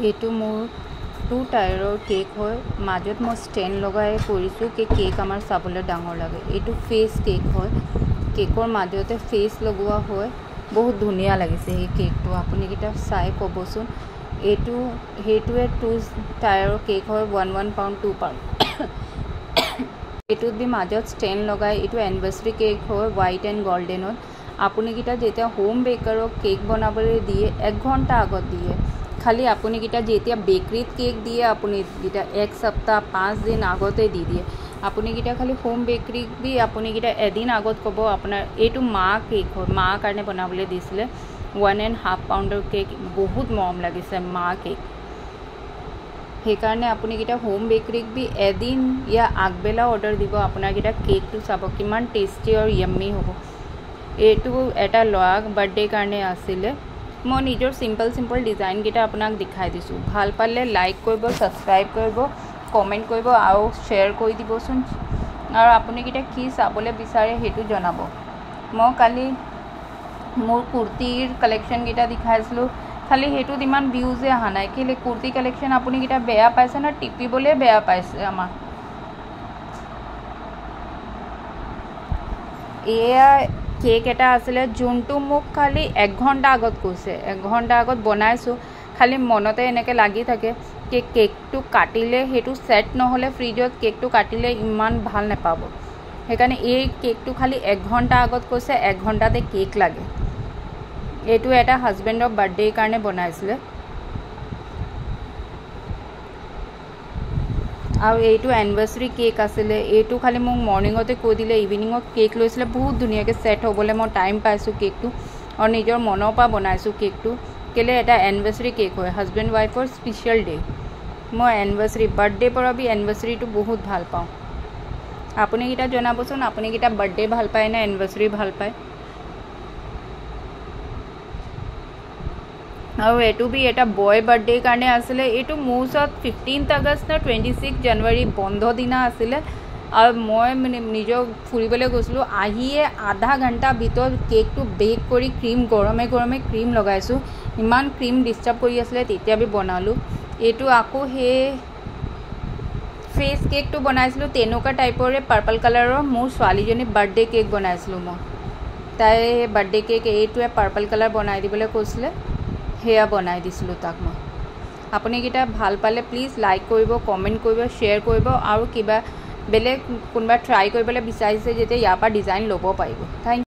এইটো মোৰ 2 টায়াৰৰ কেক হয় মাজত মই ষ্টেণ্ড লগাই কৰিছোঁ কি কেক আমাৰ চাবলৈ ডাঙৰ লাগে এইটো ফেস কেক হয় কেকৰ মাজতে ফেস লগোৱা হয় বহুত ধুনীয়া লাগিছে এই কেকটো আপুনি কিটা চাই ক'বচোন এইটো হেতুৱে 2 টায়াৰৰ কেক হয় 1 পাউণ্ড 2 পাউণ্ড এইটোত বি মাজত ষ্টেণ্ড লগাই এইটো এনিভাৰ্সাৰী কেক হয় হোৱাইট এণ্ড গোল্ডেনত আপুনি কিটা যেতিয়া হোম বেকাৰক কেক বনাবলৈ দিয়ে 1 ঘণ্টা আগত দিয়ে খালি আপুনি কিটা যেতিয়া বেকাৰীত কেক দিয়ে আপুনি কিটা 1 সপ্তাহ 5 দিন আগতে দি দিয়ে আপুনি কিটা খালি হোম বেকাৰী বি আপুনি কিটা এদিন আগত ক'ব আপোনাৰ এইটো মা কেক হয় মা কাৰণে বনাবলৈ দিছিলে 1.5 পাউণ্ডৰ কেক বহুত মৰম লাগিছে মা কেক সেইকাৰণে আপুনি কিটা হোম বেকাৰীক বি এদিন ইয়া আগবেলা অৰ্ডাৰ দিব আপোনাৰ কিটা কেকটো চাব কিমান টেষ্টি আৰু ইয়াম্মি হ'ব এইটো এটা লৰা বাৰ্থডে কাৰণে আছিলে মই নিজৰ সিম্পল ডিজাইন কিটা আপোনাক দেখাই দিছো ভাল পালে লাইক কৰিব সাবস্ক্ৰাইব কৰিব কমেন্ট কৰিব আৰু শেয়াৰ কৰি দিবচোন আৰু আপুনি কিটা কি চাবলৈ বিচাৰে হেতু জনাব মই কালি মোৰ কুৰ্তিৰ কালেকশন কিটা দেখাইছিলো খালি হেতুত ইমান ভিউজে আহা নাই কেলে কুৰ্তি কালেকশন আপুনি কিটা বেয়া পাইছে না টিপিবলে বেয়া পাইছে আমাৰ এয়া কেক এটা আসলে জুনটো মোক খালি 1 ঘণ্টা আগত কৈছে 1 ঘণ্টা আগত বনাইছো খালি মনতে এনেকে লাগি থাকে কি কেকটো কাটিলে হেতু সেট নহলে ফ্ৰিজত কেকটো কাটিলে ইমান ভাল নাপাব সেইকাৰণে এই কেকটো খালি 1 ঘণ্টা আগত কৈছে 1 ঘণ্টাতে কেক লাগে এইটো এটা হাজবেণ্ডৰ বাৰ্থডে কাৰণে বনাইছিলে আৰু এইটো এনিভাৰ্সাৰী কেক আছিল এইটো খালি মোক মৰ্নিংতে কৈ দিলে ইভিনিংত কেক লৈছিলে বহুত ধুনিয়াকে সেট হ'বলে মই টাইম পাইছো কেকটো আৰু নিজৰ মনৰ পৰা বনাইছো কেকটো কেলে এটা এনিভাৰ্সাৰী কেক হয় হাজবেণ্ড ওয়াইফৰ স্পেশাল ডে মই এনিভাৰ্সাৰী বাৰ্থডে পৰা বি এনিভাৰ্সাৰীটো বহুত ভাল পাওঁ আপুনি কিটা জনাবচোন আপুনি কিটা বাৰ্থডে ভাল পায় না এনিভাৰ্সাৰী ভাল পায় আৰু এটো বি এটা বয় বাৰ্থডে কাৰণে আছিল এটো মোছত 15 আগষ্ট না 26 জানুৱাৰী বন্ধ দিনা আছিল আৰু মই নিজৰ ফুৰিবলৈ গৈছিলো আহিয়ে আধা ঘণ্টা ভিতৰ কেকটো বেক কৰি ক্ৰীম গৰমে ক্ৰীম লগাইছো ইমান ক্ৰীম ডিস্টাৰ্ব কৰি আছিল তেতিয়া বি বনালো এটো আকৌ হে ফেস কেকটো বনাইছিলো তেনকা টাইপৰে পাৰ্পল কালাৰৰ মোৰ ছোৱালীজনী বাৰ্থডে কেক বনাইছিলো মই তাই বাৰ্থডে কেক এইটোৱে পাৰ্পল কালাৰ বনাই দিবলৈ কৈছিলে হেয়া বনাই দিছিলো তাক মই আপুনি কিটা ভাল পালে প্লিজ লাইক কৰিব কমেন্ট কৰিব শেয়াৰ কৰিব আৰু কিবা বেলেগ কোনবা ট্ৰাই কৰিবলৈ বিচাৰিছে যেতে ইয়াৰ পৰা ডিজাইন ল'ব পাৰিব